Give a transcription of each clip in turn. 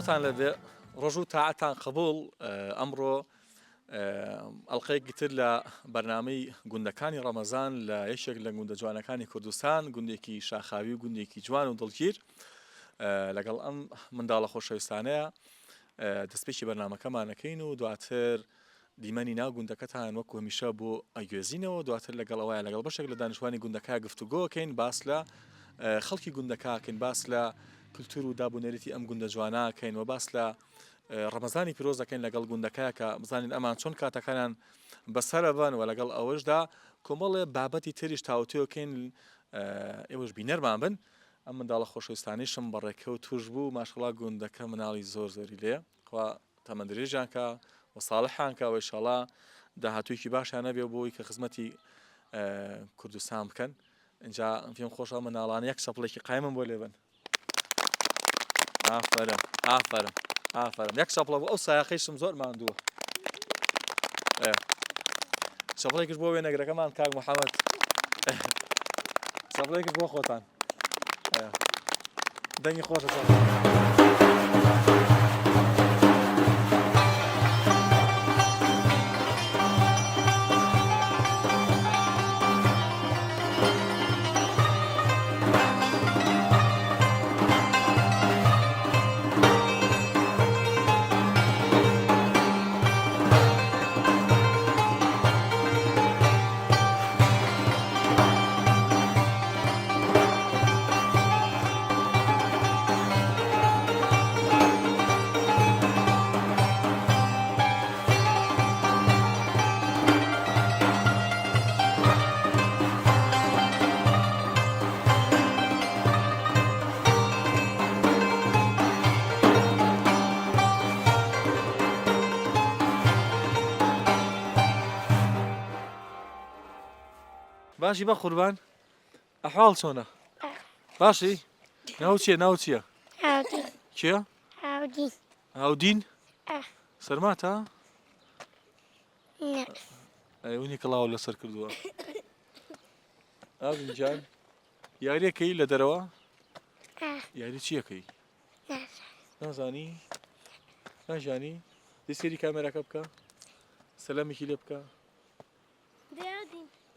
خۆتان لەبێ ڕۆژ و تاعەتان قبول ئەمڕۆ ئەڵلقەیەکی تر لە بەرنامەی گوندەکانی ڕەمەزان لە یەکێک لە گوندە جوانەکانی کوردستان گوندێکی شاخاوی و گوندێکی جوان و دڵگیر لەگەڵ ئەم منداڵە خۆشەویستانەیە دەستپێکی بەرنمەکەمانەکەین و دواتر دیمەنی ناو گوندەکەتان وەکو هەمیشە بۆ ئەگوێزینەوە دواتر لەگەڵ ئەوەیە لەگەڵ بەشێک لە دانیشتوانی گوندەکە گفتوگۆکەین باس لە خەڵکی گوندەکەکەین باس لە کللتور و دابوونەریتی ئەم گوندە جواناکەین و باس لە ڕەمەزانی پیرۆزەکەین لەگەڵ گوندەکەیە کە بزانین ئەمان چۆن کاتەکانیان بەسەرەبن و لەگەڵ ئەوەشدا کۆمەڵێ بابەتی تریش تاوتێوکەین ئێوەش بینەرمان بن ئەم منداڵە خۆشەویستانیشم بەڕێکە و توش بوو ماشەڵا گوندەکە مناڵی زۆر زۆری لێ خوا تەمەندرێژیانکە و ساڵحانکە و ئینشاڵڵا داهاتوویەکی باشیان نەبێ بۆی کە خزمەتی کوردستان بکەن اینجا پێم خۆشە مناڵانە یەک چەپڵێکی قایمم بۆ لێبن ئافەرم ئافەرم ئافەرم یەک چەپڵە بۆ ئەو سایەقەیشم زۆر ماندووە چەپڵێکیش بۆ وێنەگرەکەمان کاک محەممەد چەپڵێکیش بۆ خۆتان دەنگی خۆشە باشی بە قوربان ئەحواڵ چۆنە باشی ناو چییە ناو چییە چییە هاودین سەرماتە ئەوینی کەڵاوە لەسەر کردووە ئاوینجان یاریەکەی لە دەرەوە یاری چیەکەی نازانی ناژانی دەی سێری کامێراکە بکە سەلامێکی لێ بکە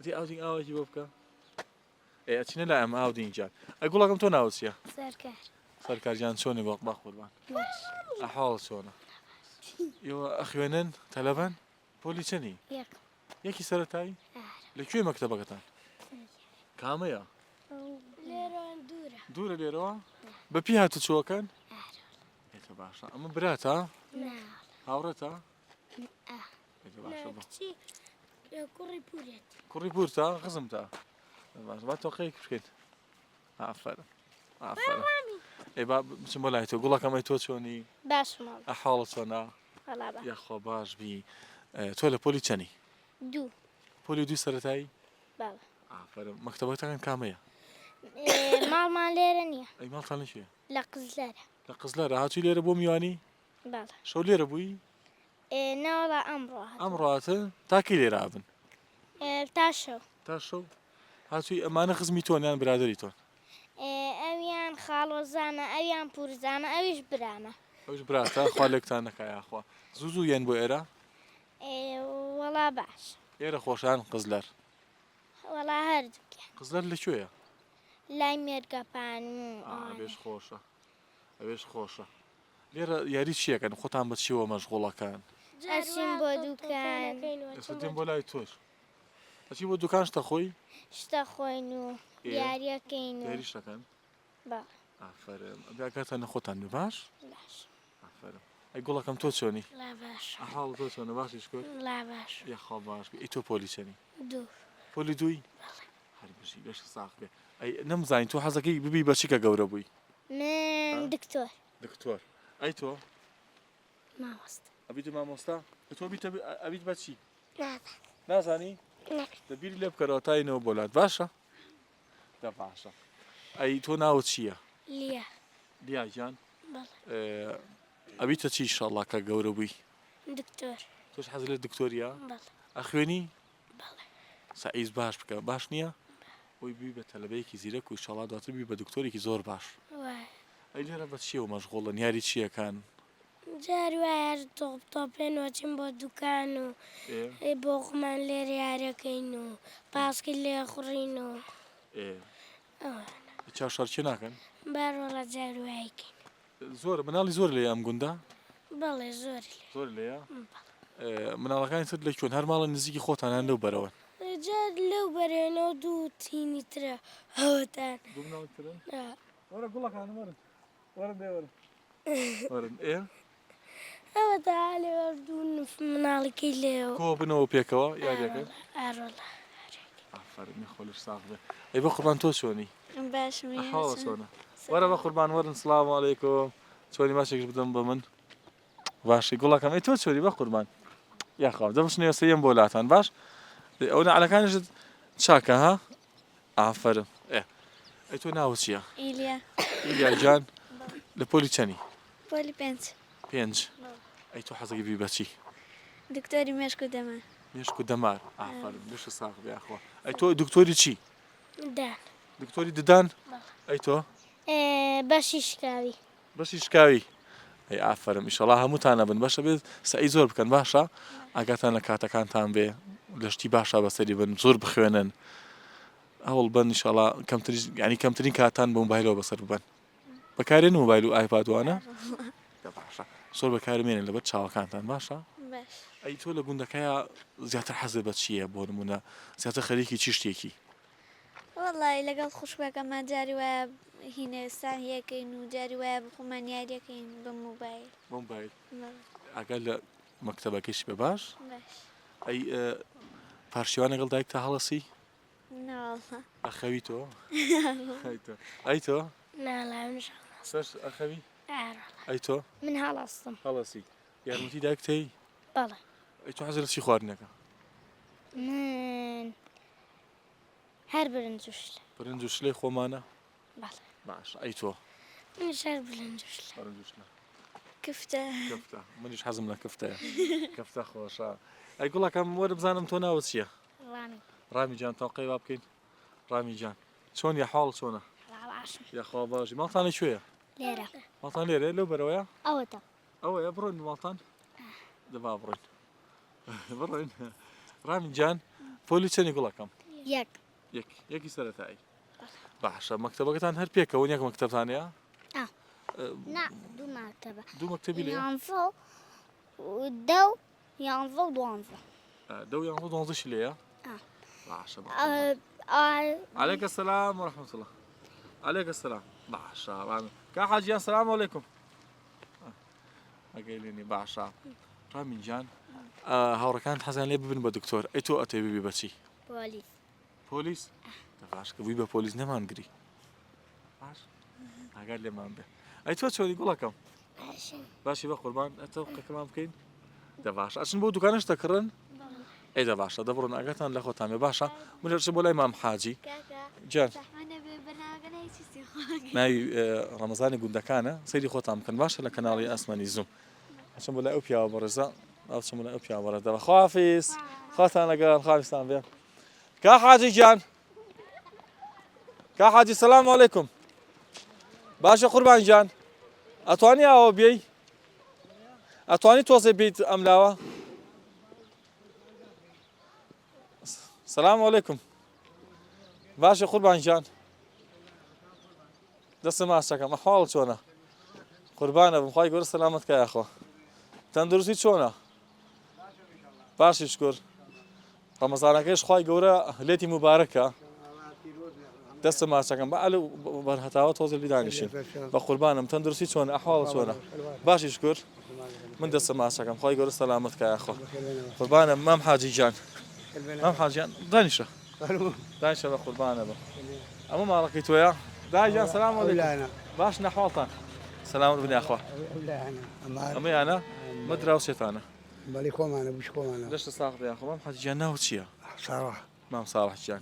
دی ئاودین ئاوێکی بۆ بکە ئەچینە لا ئەم ئاودین جان ئەی گوڵاکەم تۆ ناوت چییە سەرکارجان چۆنی وەق با قوربان ئەحواڵ چۆنە ئێوە ئەخوێنن تەلەڤەن پۆلی چەندی یەکی سەرەتایی لەکوێ مەکتەبەکەتان کامەیە دوورە لێرەوە بەپی هاتو چۆکەن ئێتە باشە ئەمە براتە هاوڕێتە کوڕی پورتە خزمتە با تۆقەیەک بکەین ئافەرم ئافەرم ئەی با بچم بۆ لای تۆ گوڵەکەم ئەی تۆ چۆنی ئەحواڵت چۆنە یاخوا باش بی تۆ لە پۆلی چەنی پۆلی دوو سەرەتایی ئافەرم مەکتەبەکەتان کامەیە ماڵمان لێرە نییە ئەی ماڵتان لەکوێ لە قزلەرە هاتووی لێرە بۆ میوانی شەو لێرە بووی ناوەڵا ئەمڕۆ هاتن تاکەی لێرە هاتن تا شەو هاتووی ئەمانە خزمی تۆنیان برادری تۆن ئەویان خاڵۆزانە ئەویان پورزانە ئەویش برامە ئەوش براتە خوا لێکتان نەکایەخوا زوو یەن بۆ ئێرە وەڵا باش ئێرە خۆشان قزلەر وەڵا هەردووکە قزلەر لەکوێیە لای مێرگەپان ئەوێش خۆشە ئەوێش خۆشە لێرە یاری چیەکەن خۆتان بە چیوە مەشغوڵەکان ئەچین بۆ دوکان دێن بۆ لای تۆش ئەچی بۆ دوکان شتە خۆی شتە خۆین و یاریەکەین و یاریشتەکەن ئافەرم ئەگاتان خۆتان باش ئافەرم ئەی گوڵەکەم تۆ چۆنی ئەحواڵ تۆ چۆنە باشیش کرد یاخوا باش ئەی تۆ پۆلی چەنی پۆلی دووی هەر بژی بەش ساق بێ ئەی نەمزانین تۆ حەزەکەی ببی بە چیکە گەورە بووی من دکتۆر ئەی تۆ مامۆستا ئەبیت مامۆستا تۆ ئەبیت بە چی نازانی دەبیری لێ بکەرەوە تاینەوە بۆلات باشە دە باشە ئەی تۆ ناوت چییە لیا گیان ئەبیتە چی ئینشاڵڵا کە گەورە بووی تۆش حەز لێ دکتۆریە ئەخوێنی سعیز باش بکە باش نییە بۆی بی بە تەلەبەیەکی زیرەک و ئینشاڵڵا دواتر بی بە دکتۆرێکی زۆر باش ئەی لێرە بە چیەوە مەشغوڵن یاری چیەکان جاری وایە تۆپێن وەچین بۆ دوکان و بۆ خۆمان لێرە یاریەکەین و پاسکی لێ خوڕین و چاوشەرچی ناکەن بەڕۆڵە جاری وایەکەین زۆر مناڵی زۆر لێ ئەم گوندە بەڵێ زۆری زۆر لێە مناڵەکانی تر لەکوێن هەر ماڵە نزیکی خۆتانیان لەو بەرەوە جار لەو بەرێنەوە دوو تینی ترە هەوتان وەرە گوڵەکان وەرن ئەوە تا لێوە دوو مناڵەکەی لێەوە کۆ بنەوە پێکەوە یاریەکە ئاڕۆڵە ئافرمی خۆلش ساغ بێ ئەی بە قوربان تۆ چۆنی باشم حاڵە چۆنە وەرە بە قوربان وەرن سڵام عەلەیکۆم چۆنی ماشێکش بدەم بە من باشی گوڵەکەم ئەی تۆ چۆنی بە قوربان یاخاو دەبشنێ سەیەم بۆ لاتان باش ئەو نەعەلەکانیشت چاکە ها ئافرم ئەی تۆ ناوت چییە ئیلیا ئیلیا جان لە پۆلی چەنی پۆلی 5 ئەی تۆ حەزەکەی بی بەچی دکتۆری مێشک و دەما مێشک و دەمار ئافرم بشە ساغ بێ ئاخوا ئەی تۆ دکتۆری چی دان دکتۆری ددان ئەی تۆ بەشی شکاوی بەشی شکاوی ئەی ئافرم ئیشەڵا هەمووتانە بن بەشە بێت سعی زۆر بکەن باشە ئاگاتان لە کاتەکانتان بێ لەشتی باشە بەسەری بن زۆر بخوێنن هەوڵ بن ئیشەڵا ینی کەمترین کاتان بە مۆبایلەوە بەسەر ببەن بەکارێن مۆبایل و ئایپادوانە باشە زۆر بەکارمێنن لەبەر چاوەکانتان باشە باش ئەی تۆ لە گوندەکەیە زیاتر حەزت بە چییە بۆ نمونە زیاتر خەریکی چی شتێکی وەڵی لەگەڵ خوشبەکەمان جاری وایە هینەستان یەکەین و جاری وایە بخۆمان یاریەکەین بە مۆبایل مۆبایل ئەگەر لە مەکتەبەکەیش بێ باش باش ئەی پارشیوان لەگەڵ دایک تا هەڵەسی ناوەڵە ئەخەوی تۆ ئەی تۆ ناڵاوش سەر ئەخەوی ئاڕۆڵە ئەی تۆ من هەڵاستم هەڵەسی یارمەتی دایک تێی بەڵێ ئەی تۆ حەزت لە چی خواردنەکە من هەر برنجوشلە برنج و شلەی خۆمانە بەڵێ باش ئەی تۆ منش هەر برنجوشلە برنج و شلە کفتە کەفتە منیش حەزم لە کەفتەیە کەفتە خۆشە ئەی گوڵەکەم وەرە بزانم تۆ ناوت چییە ڕامی ڕامی جان تاقەی وا بکەین ڕامی جان چۆن یا حاڵ چۆنە ڕاواشم یاخوا باشی ماڵتانە کوێیە لێرە ماڵتان لێرە لەو بەرەوەیە ئەوەتە ئەوەیە بڕۆین ماڵتان دەبا بڕۆین بڕۆین ڕامی جان پۆلی چەنی گوڵەکەم یەک یەکی سەرەتایی باشە مەکتەبەکەتان هەر پێکەوە یەک مەکتەبتانەیە نا دوو ماکتەبە دوو مەکتەبی لێ یانزە و دە و یانزە و دوانزە دەو یان دۆنزەشی لێیە باشە عليك السلام ورحمة الله عليك السلام باشا كا حاجيان السلام عليكم قايليني باشا رامي جان هاوڕەکان حەزیان لێ ببن بە دکتۆر ئەی تۆ ئەتێ ببی بەچی پۆلیس پۆلیس باش کە بووی بە پۆلیس نەمانگری باش ئاگار لێمان بێ ئەی تۆ چۆنی گوڵەکەم باشی بە قوربان ئەتە قەکەمان بکەین دەباشە ئەچن بۆ دوکانش دەکڕن ئەی دەباشە دەبڕن ئاگاتان لە خۆتانێ باشە منەرچ بۆ لای مام حاجی جان ناوی ڕەمەزانی گوندەکانە سەیری خۆتان بکەن باشە لە کەناڵی ئاسمانی زوم ئەچم بۆ لای ئەو پیاوە بەڕێزە ئەوچم بۆ لای ئەو پیاوە بەڕێزە خوافیز خۆتان لەگەڵ خاویستان بێ کا حاجی جان کا حاجی سلام علیکم باشە قوربان جان ئەتوانی ئەوە بێی ئەتوانی تۆزێ بیت ئەم لاوە سلام علیکم باشە قوربان جان دەستم ماسەکەم ئەحواڵ چۆنە قوربانە بم خوای گەورە سەلامەت کە یاخوا تەندروستی چۆنە باشی شکر ڕەمەزانەکەیش خوای گەورە لێتی موبارەکە دەستم ماسەکەم بە ئەلو بەرهەتاوە تۆزە بیدانیشین بە قوربانم تەندروستی چۆنە ئەحواڵ چۆنە باشی شکر من دەستم ماسەکەم خوای گەورە سەلامەت کە یاخوا قوربانە مام حاجی جان مام حاجیان دانیشە دانیشە بە قوربانە بە ئەمە ماڵەکەی تۆیە داجان سلام علیکم باش نەحواڵتان سلام بن یاخوا ئەمەیانە مەدراوسێتانە بەڵی خۆمانە بش خۆمانە دەشتە ساغ یاخۆ مام حاجیان ناو چییە ساڕە مام ساڵح جان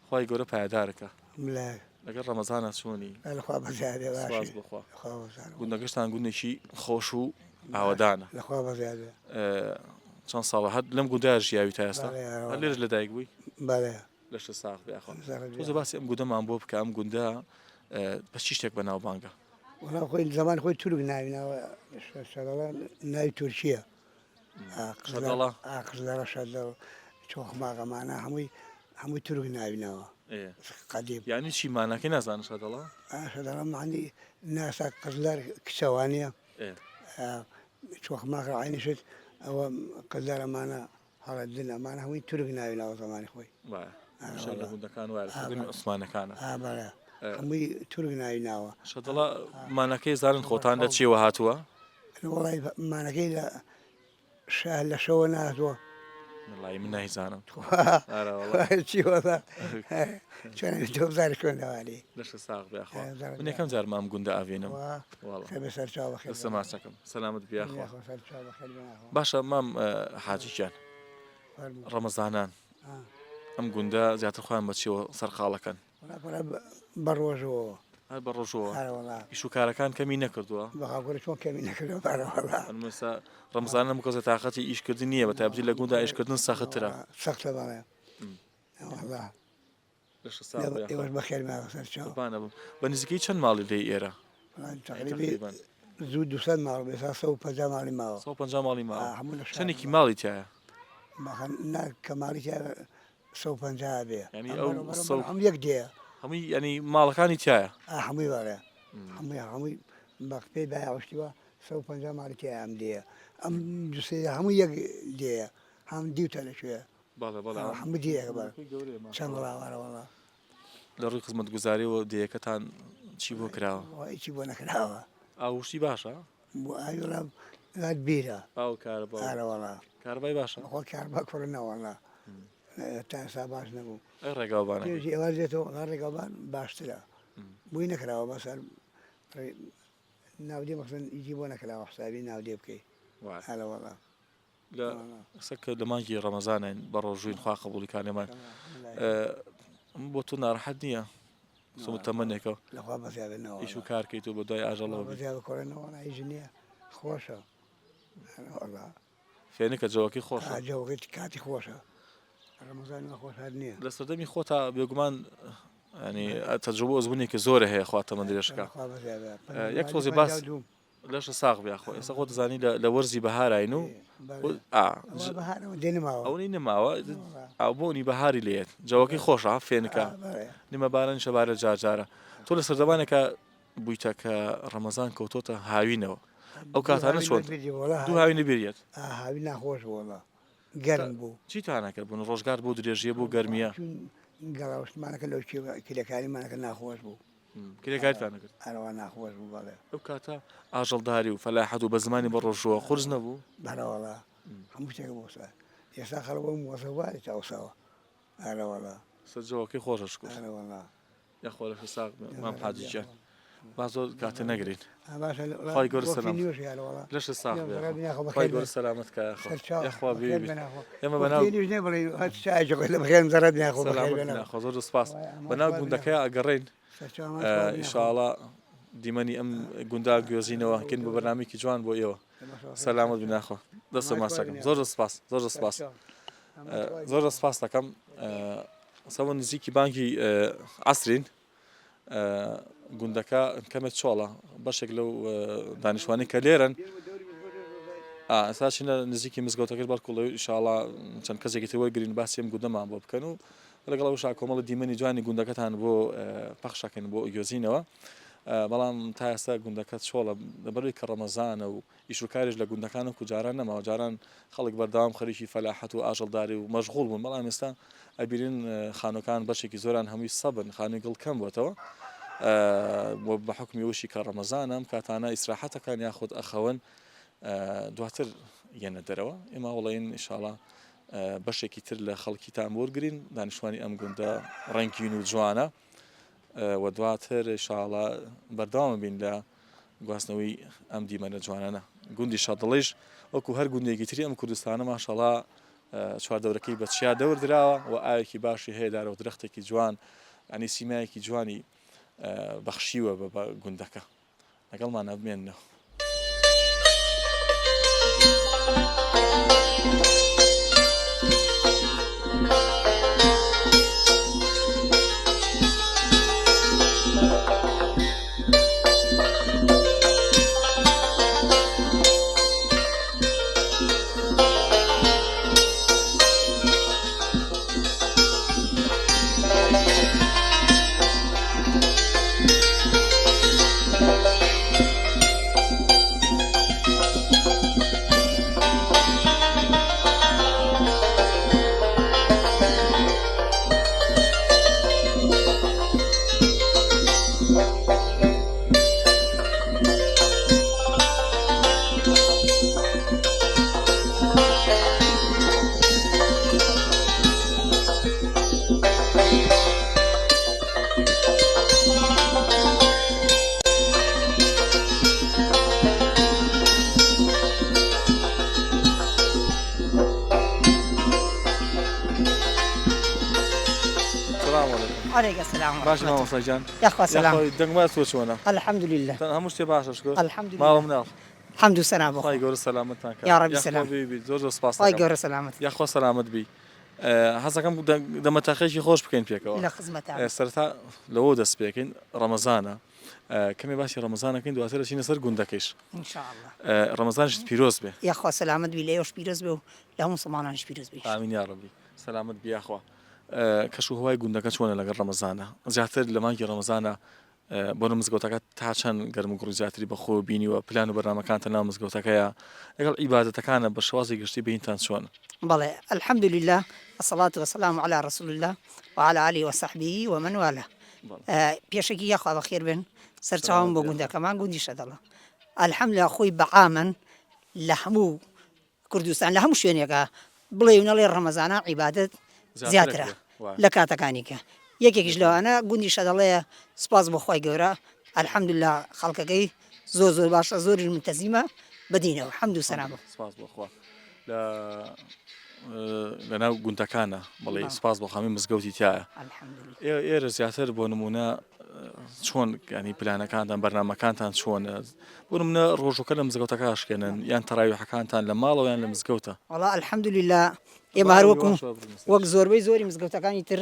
خوای گەورە پایدارەکە ملای لەگەڵ ڕەمەزانە چۆنی لەخوا بەزیادێ سواز بخوا باشی گوندەکەشتان گوندێکی خۆش و ئاوەدانە لەخوا بەزیادێ چەند ساڵە هەر لەم گوندایە ژیاوی تا ئێستا هەر لێرە لە دایک بووی بەڵێ لەشتە ساغ یاخۆ تۆزە باسی ئەم گوندەمان بۆ بکە ئەم گوندە بە چی شتێک بەناوبانگە والله خوي زمان خوي ترك ناوينا شغله ناوي تركيا شدله قزلة شدله شوخ ما معنا همي ترك ناوينا قديم يعني شي معناه كي نازان شدله شدله معني ناس قزلة كسوانية شوخ ما عيني شت أو قزلة معنا هذا الدنيا معنا همي ترك ناوينا زمان خوي إن شاء الله كنت كان وارد خدمة عثمان كان بله همي ترك ناوينا شدله معناه كي زارن خوتان ده شي وهاتوا والله معنا كي شهل شو ناسوا والله من هي زانم شي والله شلون توزع شلون عليه ليش الساق يا اخوان من كم زار مام قندا افينم والله خير بس شاو خير سمعتكم سلامت بيا اخوان يا اخو شاو خير باشا مام حاجي جان رمضانان ام قندا زيات اخوان بتشي سرقالكن والله بروجو هاي برجوه والله شو كان كمين نكردوا بقول شلون كمين نكردوا والله المسا رمضان مكوزة تاخذتي ايش كردنيه بتابجي لقندا ايش كردن ساخترا سخت والله والله ليش صعب يا اخوان بخير ما صار شو طبعا بنزكي كم مال لي ايرا تقريبا زود دوسان مال بس سو بجا مالي ما سو بنجا مالي ما شنو كي مالي تاع ما خلنا كمالي تاع سو بنجا بيه يعني او سو هم يقدي همي يعني مالكاني تاع حمي ولا حمي بقى بيع واشتوا سو بنجا مالي تاع ام دي ام جسي هم يقدي هم ديوت على شويه بلا هم دي كبر شان والله لروي خدمة گزاري و ديكتان شي بو كراو واي شي بو نكراو او شي باشا ايوه لا بيرا او كهرباء والله كهرباء باشا هو كهرباء كورنا والله تا ساباش نبو اي رقابانا يجي وازيتو رقابان باشترا بوي نكراو بس ناودي مثلا يجيبونا كراو حسابي ناودي بكي هلا والله لا سك لما يجي رمضان بروجين خوا قبول كان ما بوتنا راحتني سو تمنيكو لا خوا بس يا بنو ايشو كار كيتو بداي اجلو بس يا كورنا وانا يجني خوشة والله فينك جوكي خوش جوكي كاتي خوشة رمضان ما خوش هادنية لستدمي خوتا بيغمان يعني تجربه زبني كزوره هي اخواته ما ادري ايش كان يكفوزي بس ليش صاغ يا اخوي سقوط زاني لورزي بهار عينو بهار ودين ماوا او ني ماوا او بوني بهاري ليت جوكي خوش فينك نما بارن شبار جاجاره طول سردبانك بويتك رمضان كوتوتا هاوينو او كاتانا شو دو هاوين بيريت هاوينا خوش والله گرم بو چی تانا کرد بون روزگار بو درێژیە بو گەرمیە گەڵاوشتمانەکە لەو کلەکاری مانەکە ناخۆش بوو کلێکاریتانە کرد هەروە ناخۆش بوو بەڵێ ئەو کاتە ئاژەڵداری و فەلاحەت و بە زمانی بە ڕۆژوە خورج نەبوو بەڵەوەڵا هەموو شتێک بۆ سا ئێستا خەڵک بۆ مۆسەواری چاوسەوە هەروەڵا سەرجەوەکەی خۆشش کوشت هەروەڵا یاخۆ لە فساق مام حاجی جان بازۆ کاتە نەگرین باشە خی گەور سەلام هەروەڵا لەش ساق خی گەور سەلامت کە یاخوا بێ ئێمە بەناو بخێن زەرەت ناخۆ خۆ زۆر سپاس بەناو گوندەکەی ئەگەڕێین ئینشاءڵڵا دیمەنی ئەم گوندا گوێزینەوە کن بە بەرنامێکی جوان بۆ ئێوە سەلامت بناخۆ دەستە ماسەکەم زۆر سپاس زۆر سپاس زۆر سپاس دەکەم سەوە نزیکی بانکی عسرین گوندەکە کەمێک چۆڵە بەشێک لەو دانیشتوانی کە لێرن ئەساچینە نزیکی مزگەوتەکەت بەرکوڵی ئینشاءڵڵا چەند کەسێکی تەوەی گرین باسی ئەم گوندەمان بۆ بکەن و لەگەڵ ئەوشا کۆمەڵە دیمەنی جوانی گوندەکەتان بۆ پەخشەکەن بۆ گوێزینەوە بەڵام تا ئێستا گوندەکەت چۆڵە لەبەروی کە ڕەمەزانە و ئیشوکاریش لە گوندەکان و جاران نەماوە جاران خەڵک بەردەوام خەریکی فەلاحەت و ئاژەڵداری و مەشغوڵ بوون بەڵام ئێستا ئەبیرین خانووەکان بەشێکی زۆران هەمووی سەبن خانووی گڵ کەم بۆتەوە بە حکمی وشی کە ڕەمەزانە ئەم کاتانە ئیسراحەتەکان یاخود ئەخەون دواتر یەنە دەرەوە ئێمە وڵێن ئینشاءڵڵا بەشێکی تر لە خەڵکیتان وەرگرین دانیشتوانی ئەم گوندە ڕەنگین و جوانە و دواتر ئینشاءڵڵا بەردەوام بین لە گواستنەوەی ئەم دیمەنە جوانانە گوندی شەدڵیش وەکو هەر گوندێکی تری ئەم کوردستانە ماشەڵڵا چواردەورەکەی بە چیا دەور دراوە و ئاوێکی باشی هەیە دارەوە درەختێکی جوان ینی سیمایەکی جوانی بەخشیوە بە گوندەکە لەگەڵمان ئەبمێننەوە عليك السلام باش ورحمة مامۆستای جان يا أخوة یا سلام خۆی دەنگما تۆ چۆنە الحمد لله هەموو شتێ باشە شکر الحمد لله ماڵ مناڵ الحمد سلام خی أخو گەورە سەلامەتتان کە یا ڕەبی یاخۆ سەلام. بیبی زۆر سپاس خی دەکەم گەورە سەلامت یاخۆ سەلامت بی حەزەکەم دەمەتاقێکی خۆش بکەین پێکەوە لە خزمەتان سەرتا لەوە دەست پێکەین ڕەمەزانە کەمێ باسی ڕەمەزانەکەین دواتر دەچینە سەر گوندەکەش إن شاء الله ڕەمەزانشت پیرۆز بێ يا أخوة سلامت بي ليش بيرز بي لا مسلمانانش بيرز بي ئامین یا ڕەبی سەلامت بیاخوا کەش و هەوای گوندەکە چۆنە لەگەڵ ڕەمەزانە زیاتر لە مانگی ڕەمەزانە بۆ مزگەوتەکە تا چەند گەرم و گوڕزیاتری بەخۆ بینیوە پلان و بەرنامەکانتە ناو مزگەوتەکەیە لەگەڵ عیبادەتەکانە بە شێوازی گشتی بینتان چۆن بلى الحمد لله الصلاة والسلام على رسول الله وعلى آله وصحبه ومن والاه بيشكي يا أخوة بخير بن سرتهم بقولنا كمان قولي شد الله الحمد لله أخوي بعاما لحمو كردستان لهم شو يعني بليونا لي رمضان عبادة زياترة لكاتكانيك يكيش لو أنا قولي شد الله سباز بخوي جورا الحمد لله خلقك زور باشا زور الملتزمة بدينه الحمد لله سپاس بۆخوا لەناو گوندەکانە بەڵێ سپاس بۆ خامی مزگەوتی تایە الحمد لله ئێرە زیاتر بۆ نمونە چۆن ینی پلانەکانتان بەرنامەکانتان چۆنە بۆ منە ڕۆژەکە لە مزگەوتەکە شکێنن یان تەراویحەکانتان لە ماڵەوە یان لە مزگەوتە والله الحمد لله ئێمە هەروەکو وەک زۆربەی زۆری مزگەوتەکانی تر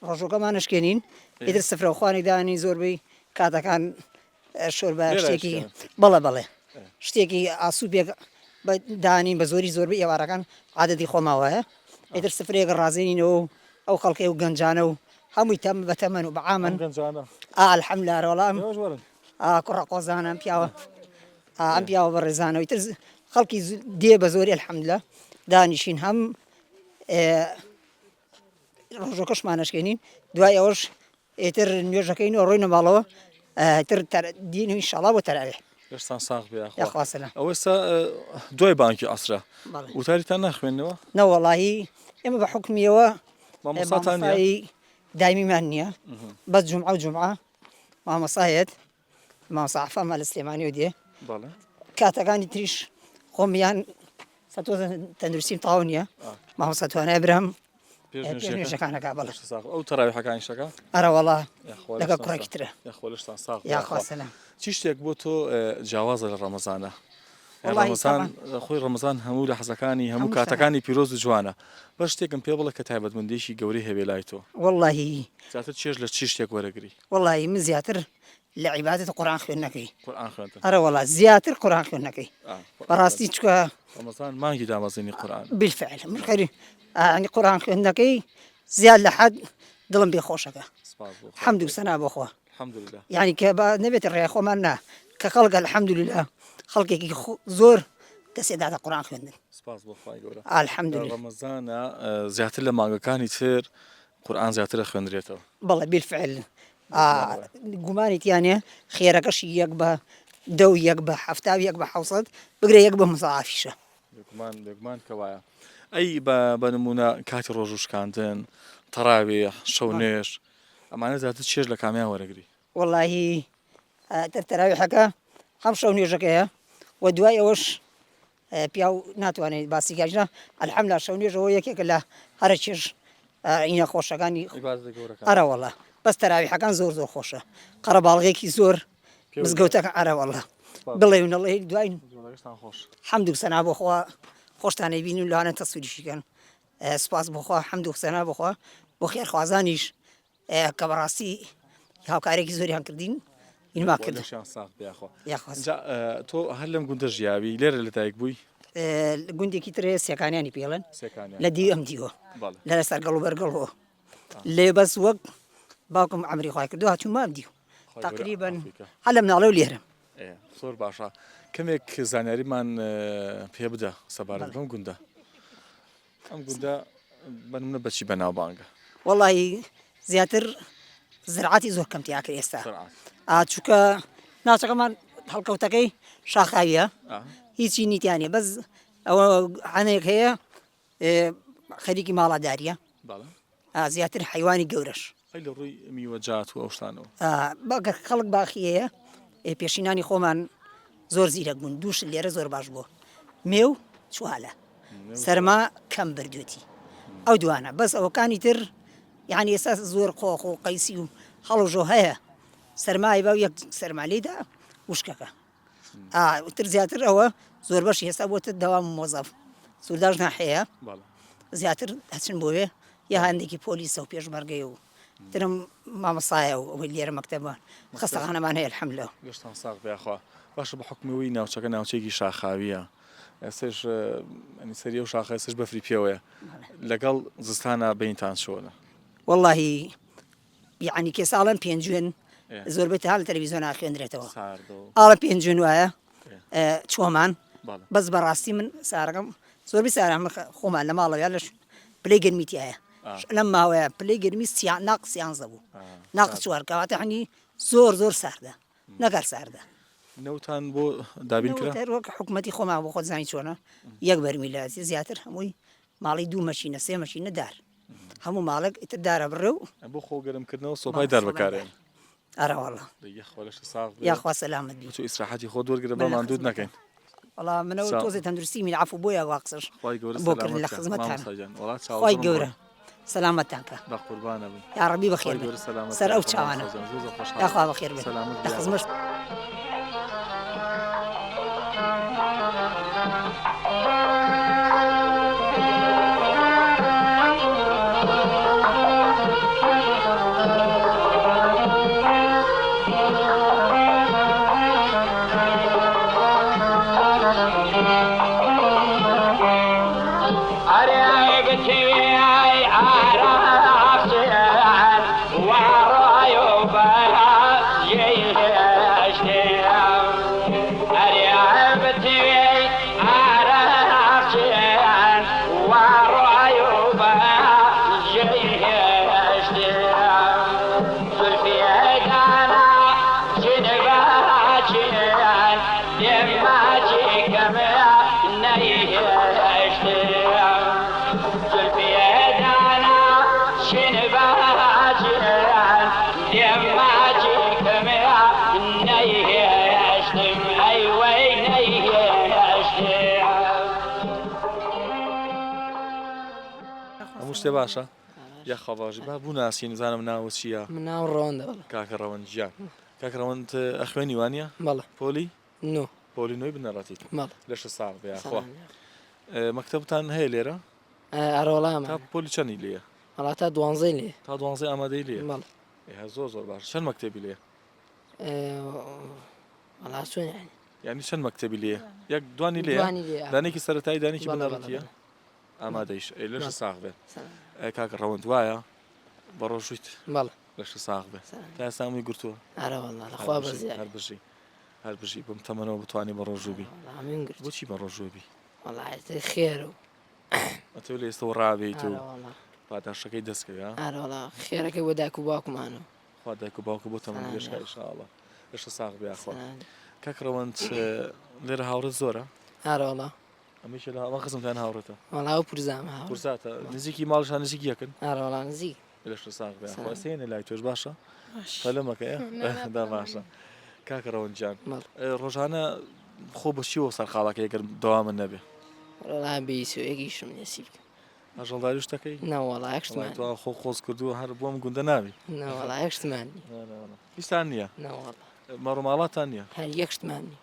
ڕۆژەکەمان نشکێنین ئیتر سفرەوخوانێک دانی زۆربەی کاتەکان شۆر بە شتێکی بەڵێ شتێکی ئاسوودێک دانین بە زۆری زۆربەی ئێوارەکان عادەتی خۆماوەیە ئیتر سفرێک ڕازێنینەوە ئەو خەڵکی و گەنجانە و هەمووی تەم بەتەمەن و بەعامن الحەمدلله وەڵام کوڕە قۆزانە ئەم پیاوە ئەم پیاوە بە ڕێزانەوەی تر خەڵکی دێ بە زۆری الحەمدلله دانیشین هەم ڕۆژەکەشمانەشکێنین دوای ئەوەش ئێتر نوێژەکەین و ڕۆینە ماڵەوە تر دین و ئینشاڵڵا بۆ تەراویح ئێستان ساغ یاخوا سەلام ئەو ئێستا دوای بانکی ئەسرە وتاریتان ناخوێنەوە نەوەڵاهی ئێمە بە حکمیەوە مامۆستاتان دایمیمان نییە بەس جومعە و جومعە مامۆسایەت مامۆستا عەفان مالە سلێمانیەوە دێ کاتەکانی تریش خۆمیان تەندروستیم تەواو نییە مامۆستا توانای برام پێشنوێژەکانەکە بەڵێ ئەو تەراویحەکانی شەکە ئەرە وەڵا لەگەڵ کوڕێکی ترە یاخۆلشتان ساغ یاخوا سەلام چی شتێک بۆ تۆ جیاوازە لە ڕەمەزانە ڕەمەزان خۆی ڕەمەزان هەموو لە حەزەکانی هەموو کاتەکانی پیرۆز و جوانە بە شتێکم پێ بڵێ کە تایبەتمەندێکی گەورەی هەبێ لای تۆ واللهی زیاتر چێژ لە چی شتێک وەرەگری واللهی من زیاتر لە عیبادەت قورئان خوێندنەکەی قورئان خوێندن ئەرە وەڵا زیاتر قورئان خوێندنەکەی بەڕاستی چکە ڕەمەزان مانگی دامەزێنی قورئان بالفعل من خەری ینی قورئان خوێندنەکەی زیاد لە حەد دڵم پێ خۆشەکە حەمد و سەنا بۆ خوا یعنی کە نەبێت ڕێ خۆمان نا کە خەڵک الحەمدولله خەڵکێکی زۆر دەسێداتە قورئان خوێندن سپاس بۆ خوای گەورە الحەمدولله ڕەمەزانە زیاتر لە مانگەکانی تر قورئان زیاتر خوێندرێتەوە بەڵێ بالفعل گومانی تیانێ خێرەکەشی یەک بە دەو یەک بە هەفتا یەک بە حەوسەد بگرێ یەک بە مزعافیشە بێگومان کە وایە ئەی بە نمونە کاتی ڕۆژ و شکاندن تەراویح شەو نوێژ ئەمانە زیاتر چێژ لە کامیان وەرەگری واللهی تەراویحەکە هەم شەو نوێژەکەیە و دوای ئەوەش پیاو ناتوانێت باسی گاژنە الحەمدلله شەو نوێژەوە یەکێکە لە هەرە چێژ ئینە خۆشەکانی ئەرە وەڵا بەس تەراویحەکان زۆر زۆر خۆشە قەرەباڵغێکی زۆر مزگەوتەکە ئەرە وەڵا بڵێ و نەڵێ دوای حەمد و سەنا بۆ خوا خۆشتانەی بینی و لەوانە تەسووریشیکەن سپاس بۆخوا حەمد و سەنا بۆخوا بۆ خێرخوازانیش کە بەڕاستی هاوکارێکی زۆریان کردین اینما کرد تۆ هەر لەم گوندە ژیاوی لێرە لە دایک بووی گوندێکی ترێ سێکانیانی پێڵێن لە دی ئەم دیوە لە سەرگەڵ و بەرگەڵەوە لێ بەس وەک باوکم عەمری خوای کردو هاتوومە ئەم دیو تقریبا هەر لە مناڵە و لێرە زۆر باشە کەمێک زانیاریمان پێ بدە سەبارەت بەم گوندە ئەم گوندە بەنمونە بەچی بەناوبانگە وەڵی زیاتر زراعەتی زۆر کەم تیا کرد ئێستا چووکە ناوچەکەمان هەڵکەوتەکەی شاخاویە هیچی نیتیانێ بەس ئەوە هەنێک هەیە خەریکی ماڵاداریە زیاتر حیوانی گەورەش لە ڕووی میوەجات و ئەو شتانەوە بەگەر خەڵک باخی هەیە پێشینانی خۆمان زۆر زیرەک بوون دووش لێرە زۆر باش بووە مێو چوالە سەرما کەم بردوێتی ئەو دوانە بەس ئەوەکانی تر يعني ئێستا زۆر قۆخ و قەیسی و هەڵۆژۆ هەیە سەرمای بە و یەک سەرمالیدا وشکەکە تر زیاتر ئەوە زۆر بەشی هێستا بۆتە دەوام مۆزەف سووداژ ناحەیە زیاتر هەچن بۆوێ یا هەندێکی پۆلیسە و پێشمەرگەی و ترم مامەسایە و ئەوەی لێرە مەکتەبە خەستەخانەمان هەیە الحەمدلله گەشتان ساغ بێخوا باشە بە حکمەوەی ناوچەکە ناوچەیەکی شاخاویە ئێسش ئەنی سەری و شاخە ئێسش بەفری پێوەیە لەگەڵ زستانە بینتان چۆنە واللهی یعنی کێ ساڵم پێنجوێن زۆربەی هەڵ تەلەڤیزیۆن خوێندرێتەوە ئاڵە پێنجوێن وایە چۆمان بەس بەڕاستی من سارەکەم زۆربەی سارە خۆمان لە ماڵەوە لەش پلەی گەرمیتیایە لەم ماوەیە پلەی گەرمی ناق سیانزە بوو ناق چوار کەواتە هەنی زۆر ساردە نەگەر ساردە نەوتان بۆ دابین کرا وەک حکوومەتی خۆمان بۆ خۆت زانی چۆنە یەک بەرمیلەتی زیاتر هەمووی ماڵی دوو مەشینە سێ مەشینە دار هەموو ماڵک ئیتر دارە بڕێ و بۆ خۆ گەرمکردنەوە سۆپای دەربەکارێن ئەراوەڵە یاخوا سەلامت بی تو ئیسراحەتی خۆ دووەرگرە بەمان دوود نەکەین وڵا منەوە تۆزی تەندروستی من عفو بۆیە واقسش بۆ کردن لە خزمەتان خۆی گەورە سەلامەتان کە بە قوربانە بن یا ڕەبی بەخێر سەر ئەو چاوانە یاخوا بەخێر بێت لە خزمەت شتێ باشە یا خەڵاژی با بوو ناسی نزانم ناوە چییە من ناو ڕەوەندە کاکە ڕەوەندیان کاکە ڕەوەند ئەخوێنی وانە بەڵێ پۆلی نۆ پۆلی نوۆی بنەڕەتی بەڵێ لەش ساڵ بێخوا مەکتەبتان هەیە لێرە ئەرۆڵام تا پۆلی چەندی لێە وڵات تا دوانزەی لێ تا دوانزەی ئامادەی لێ بەڵێ زۆر باش چەند مەکتەبی لێ وڵات چۆن یعنی چەند مەکتەبی لێ یەک دوانی لێ دانێکی سەرەتایی دانێکی بنەڕەتیە ئامادەیش لەش ساغ بێت کاکە ڕەوەند وایە بە ڕۆژویت بەڵێ لەش ساغ بێت تا ئێستامی گرتووە ئەرەوەڵخوا بەزیار هەر بژی بم تەمەنەوە بتوانانی بە ڕۆژوبی بۆچی بە ڕۆژوبی وڵایەتی خێر و ئەتە لە ئێستا ڕابێت و پاداشەکەی دەستکەوە ئەرەوەڵا خێرەکەی بۆ دایک و باوکمانەوە خوا دایک و باوکە بۆ تەمەن گەشە ئینشاءڵڵا لەش ساغ بێخوا کاکە ڕەوەند لێرە هاوڕێت زۆرە ئەرەوەڵا ئەمەش لە ئەمە قسمتان هاوڕێتە وەڵاو پورزامە پورساتە نزیکی ماڵشان نزیک یەکن ئەرەوەڵا نزیک لەش ساغ بێخواسێنە لای تۆش باشە پەلەمەکەیە دا باشە کاکە ڕەوەندجان ڕۆژانە خۆ بەچیەوە سەرخاڵەکە یەگەر دەوامە نەبێ وەڵا بیسوەیەکیشم نەسیب ئەژەڵداری شتەکەی نەوەڵا یەکشتمان تو خۆ خۆز کردووە هەر بۆم گوندە ناوی نەوەڵا یەکشتمان هیچتان نییە نەوەڵا مەڕۆماڵاتان نییە هەر یەکشتمانی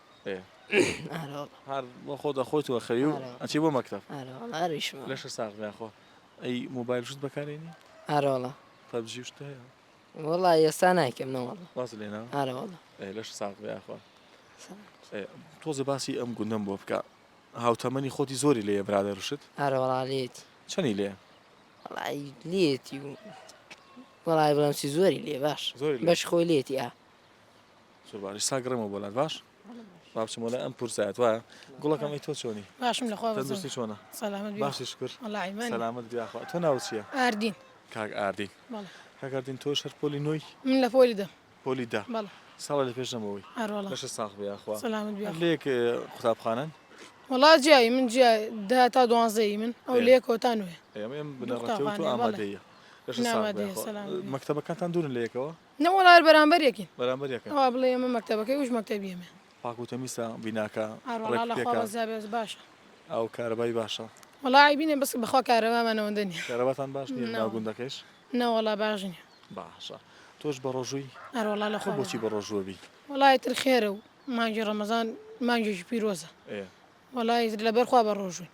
ئەرەوەڵا هەر بۆ خۆ دەخۆیتەوە خەوی و ئەچی بۆ مەکتەب ئەرەوەڵا هەریشمە لەش ساغ بێخۆ ئەی موبایل شت بەکارێنی ئەرەوەڵا پەبجی شت هەیە وەڵا ئێستا نایکەم نەوەڵا باز لێنا ئەرەوەڵا لەش ساغ بێخوا تۆزە باسی ئەم گوندەم بۆ بکە هاوتەمەنی خۆتی زۆری لێیە برادەڕشت ئەرەوەڵا لێتی چەنی لێ وەڵای لێتی و وەڵای بڵێمسی زۆری لێ باش بەش خۆی لێتی زۆرباری ساگڕێمەوە بۆلات باش بابچمە لە ئەم پرسایەت وایە گوڵەکەمی تۆ چۆنی باشم لەخوا تەندروستی چۆنە باشی شکر سەلامت بیاخوا تۆ ناوت چییە ئاردین کاک ئاردین کاکاردین تۆ شەر پۆلی نوۆی من لە پۆلی دەم پۆلی دا ساڵە لە پێشەمەوەی لەش ساغ بیاخوا لێک قوتابخانەن وڵا جیایی من جیای دا تا دوانزەی من ئەو لێ کۆتانوێ ئێم بنەڕەتی تو ئامادەیە مەکتەبەکانتان دوورن لە یەکەوە نەوەڵار بەرامبەرێکین بەرامبەرەکە ئەوە بڵێ ئەمە مەکتەبەکەی وش مەکتەبیێمێ پاکوتەمیسە بیناکە ڕێکپێکە باشە ئەو کارەبای باشە وڵای بینێ بەس بەخوا کارەبامانەوەندە نیە کارەباتان باش نیە ناوگوندەکەیش نەوەڵا باژنی باشە تۆش بە ڕۆژووی هەروەڵا لە خۆ خۆ بۆچی بە ڕۆژووەبی وڵای تر خێرە و مانگی ڕەمەزان مانگێکی پیرۆزە وڵای لەبەرخوا بە ڕۆژووی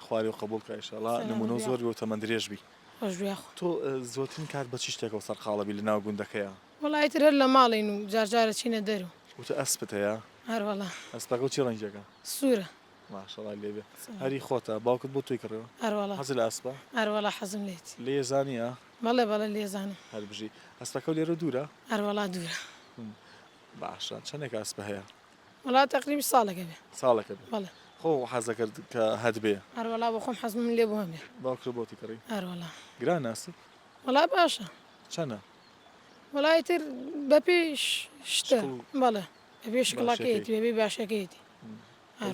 خواری و قبول کایشەڵا نمونە زۆر بۆ تەمەند درێژبی خۆشبیاخۆ تۆ زۆرترین کات بە چی شتێکەوە سەرقاڵەبی لە ناو گوندەکەیە وڵای تر هەر لە ماڵین و جارجارە چینە دەرەوە وتە ئەسپت هەیە هەروەڵا ئەسپەکە و چی ڕەنجەکە سوورە ماشەڵا لێبێ هەری خۆتە باوکت بۆ توی کڕەوە هەروەڵا حەزی لە ئەسپە هەروەڵا حەزم لێت لێ زانیە بەڵێ بەڵێ لێزانم هەر بژی ئەسپەکە و لێرە دوورە هەروەڵا دوورە باشە چەندێک ئەسپە هەیە وڵا تەقریبی ساڵەکە بێ ساڵەکە بێ بەڵێ خۆ حەزە کرد کە هەد بێ هەروەڵا بۆ خۆم حەزم لێ بۆ هەمێ باوکر بۆتی کڕی هەروەڵا گران ناست وڵا باشە چەنە وڵای تر بە پێش شتە بەڵێ بەبێ شکڵاکەیەتی بەبێ باشەکەیەتی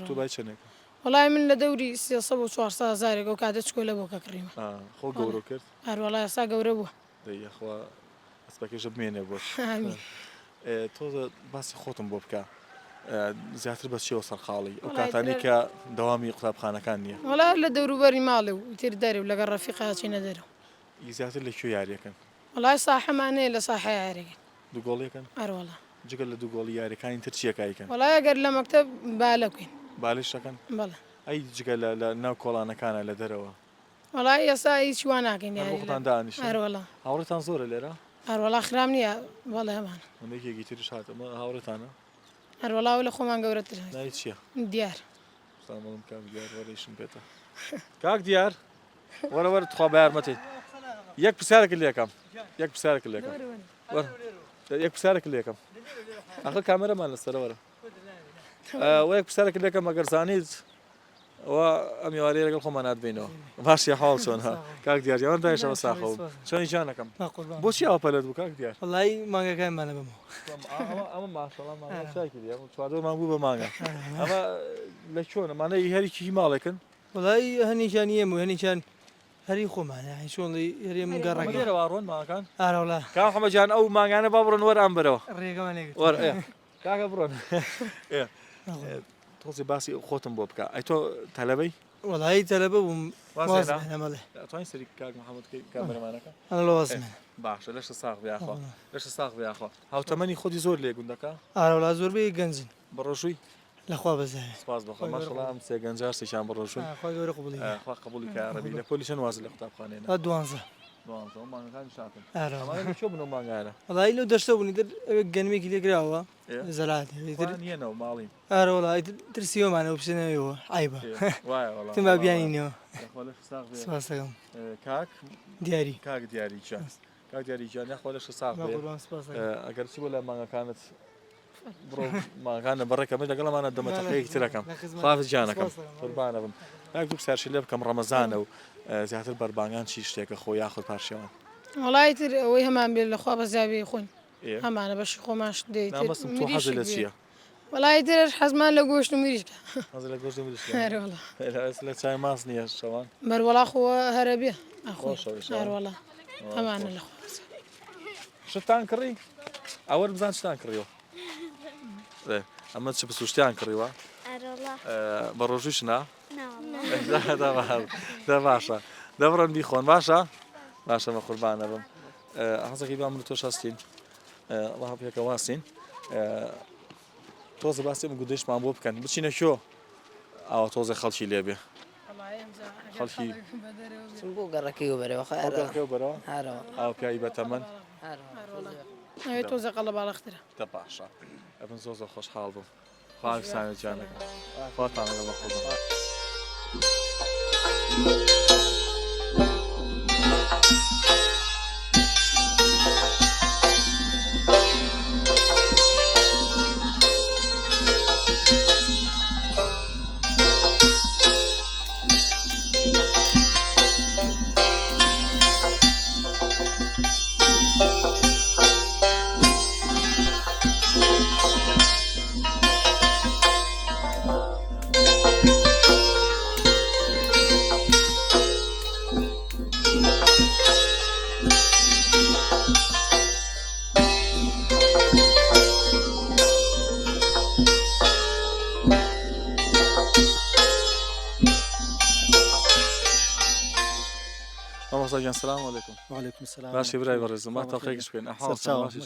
تو بای چەندێک وڵای من لە دەوری 300 و 400 و کاتە چکۆلە بۆ کە کڕیمە خۆ گەورە کرد هەروەڵا ئێستا گەورە بووە دەیخوا ئەسپەکەشە بمێنێ بۆش تۆ باسی خۆتم بۆ بکە زیاتر بە چیەوە سەرقاڵی ئەو کاتانی کە دەوامی قوتابخانەکان نییە وڵا لە دەوروبەری ماڵێ و تر دەرێ و لەگەڵ ڕەفیقا چینە دەرەوە زیاتر لەکوێ یاریەکەن وڵای ساحەمانەیە لە ساحە یاریەکەن دووگۆڵیەکەن هەروەڵا جگەل لە دووگۆڵی یاریەکانی تر چیەکایکەن وڵای ئەگەر لە مەکتەب بالەکەین بالیشەکەن بەڵێ ئەی جگە لە ناو کۆڵانەکانە لە دەرەوە وڵای ئێستا هیچ وا ناکەین هەروەختان دانیشتن هەروەڵا هاوڕێتان زۆرە لێرە هەروەڵا خرام نییە بەڵێ هەمان هەندێکێکی تریش هاتەمە هاوڕێتانە هەروەڵا و لە خۆمان گەورەتر ناوی چییە دیار سامەڵم کاک دیار وەرەیشم پێێتە کاک دیار وەرە وەرە تخوا بە یارمەتی یەک پرسیارێک لێکم یەک پرسیارێک لێکم یەک پرسیارێک لێکم ئەخە کامێرەمان لەسەرە وەرە و یەک پرسیارێک لێکم ئەگەر زانیت ئەم میوارەیە لەگەڵ خۆمان ناتبینەوە باشی حاڵ چۆن ها کاک دیار یاوان دایشەوە ساخەوە چۆنی جانەکەم بۆچی ئەو پەلەت بوو کاک دیار وڵی مانگەکانمانە بمەوە ئەمە ماشەڵا چواردەمان بوو بە مانگە ئەمە لە چۆنە مانەی هەریکی ماڵێکن وڵی هەنیشانی ئێمە و هەنیشان هەری خۆمانە چۆڵی هەرێ من گەڕێرەوە ڕۆن ماکان ئارەوڵا کام حەمەجان ئەو ماگانە با بڕۆن وەرە ئەم بەرەوە ڕێگەمانێک کاکە بڕۆن تۆزی باسی خۆتم بۆ بکە ئەی تۆ تەلەبەی وڵی تەلەبە بووم مەڵێ توانین سەری کاک محەممەدکەی کامەرەمانەکە لەوەزمێن باشە لەشە ساغ بیاخوا لەشە ساغ بیاخوا هاوتەمەنی خۆتی زۆر لێ گوندەکە ئارەوڵا زۆربەی گەنجن بەڕۆژووی لەخوا بەزای سپاس بەخۆ ماشەڵا ئەم سێ گەنجار سێشان بەڕۆژووی گەورە قوبڵی خوا قبولی کە عەرەبی لە پۆلی چەند واز لە قوتابخانەیە 12 مانگەکانی شاتن ئارەوڵا چۆ بنەوە مانگانە وڵی لەو دەشتە بوونی در گەنمێکی لێگراوە زەلات نیەنەوە ماڵین ئارەوڵا ترسیۆمانە بچێنەوەیەوە ئایبە وایە تم با بیانینەوە سپاس دەکەم کاک دیاری کاک دیاری جان کاک دیاری جان یاخوا لەشە ساغ ئەگەر چی بۆ لە مانگەکانت بڕۆ ماگانە بەڕێکەمە لەگەڵمانە دەمەتەقەیەکی ترەکەم خاف جانەکەم قوربانە بم کاک دوو پرسیارشی لێ بکەم ڕەمەزانە و زیاتر بەربانگان چی شتێکە خۆ یاخود پارشەوە وڵای تر ئەوەی هەمان بێت لەخوا بەزیاوی خۆین هەمانە بەشی خۆماش دێت نامەستم تۆ حەزت لە چییە وڵای تر حەزمان لە گۆشت و میریشکە حەز لە گۆشت و میریشکە هەروەڵا لە چای ماس نییە شەوان بەروەڵا خۆوە هەرە بێ هەروەڵا هەمانە لەخوا شتان کڕی ئەوە بزان شتان کڕیەوە ئەمە چ بسوشتیان کڕیوە بە ڕۆژوش نا دە باشە دەبڕن بیخۆن باشە باشە مە قوربانە بم حەزەکەی با من تۆ شاستین ڕا پێکە واستین تۆزە باسی ئەم گودەشمان بۆ بکەن بچینە شۆ ئەوە تۆزە خەڵکی لێبێ خەڵکی بۆ گەڕەکەی و بەرەوە بەرەوە ئەو پیایی بەتەمەن ئەوێ تۆزە قەڵە باڵەخترە دە باشە ئەبن زۆر زۆر خۆشحاڵ بوو خاکسانە جانەکە خواتانەگە بە خۆ مامۆستاگیان سلام علیکم. وعليكم السلام. باشی برای بەڕێزم ما تاقیکش بکەین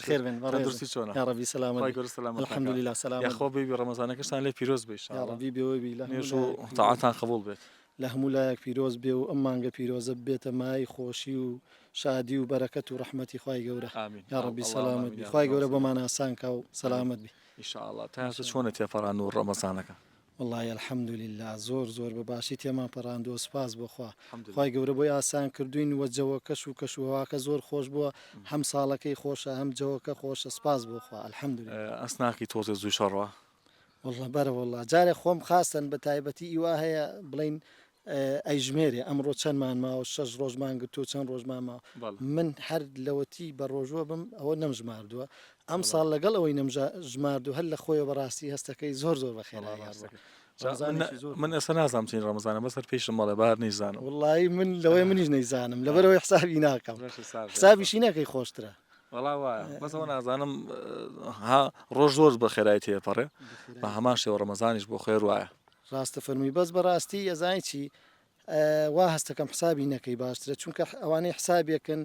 خير بن تەندروستی چۆنە؟ يا ربي سلامة. خی گەورە سەلامەت الحمد کاکە. لله سلامة. یاخۆ بێبی ڕەمەزانەکەشتان لێ پیرۆز بێ يا ربي بيوبي له نوێژ و تاعاتان قبول بێت. لە هەموو لایەک پیرۆز بێ و ئەم مانگە پیرۆزە بێتە مای خۆشی و شادی و بەرەکەت و ڕەحمەتی خوای گەورە. ئامین. یا ربی الله سلامت آمین. بی. خوای گەورە بۆمان ئاسان کا و سلامت بی. ئینشاءالله تا هەستا چۆنە تێپەڕان و ڕەمەزانەکە؟ والله الحمد لله زۆر بە باشی تێمان پەڕاندووە سپاس بۆخوا. الحەمدولله. خوای گەورە بۆی ئاسان کردوین وە جەوەکەش و کەشوهواکە زۆر خۆش بووە هەم ساڵەکەی خۆشە هەم جەوەکە خۆشە سپاس بۆخوا الحەمدولله. ئەسناکی تۆزێ زووی شەڕوە؟ والله بەرە والله جارێ خۆم خاستن بە تایبەتی ئیوا هەیە بڵین ئەیژمێرێ ئەمڕۆ چەندمان ماوە 6 ڕۆژمان گرتو چەند ڕۆژمان ماوە من هەر لەوەتی بە ڕۆژوە بم ئەوە نەمژماردووە ئەم ساڵ لەگەڵ ئەوەی نەمژماردو هەر لە خۆیەوە بەڕاستی هەستەکەی زۆر بەخێرا من ئێستا نازانم چین ڕەمەزانە بەسەر پێشم مەڵێ بار نەیزانم. والله من لەوەی منیش نەیزانم لەبەرەوەی حسابی ناکەم حسابیشی نەکەی خۆشترە. وڵا وایە بەسەوە نازانم ها ڕۆژ زۆر بە خێرایی تێپەڕێ بە هەمان شێوە ڕەمەزانیش بۆ خێر وایە. ڕاستە فەرمی بەس بەڕاستی ئەزای چی وا هەستەکەم حسابی نەکەی باشترە چونکە ئەوانەی حسابێکن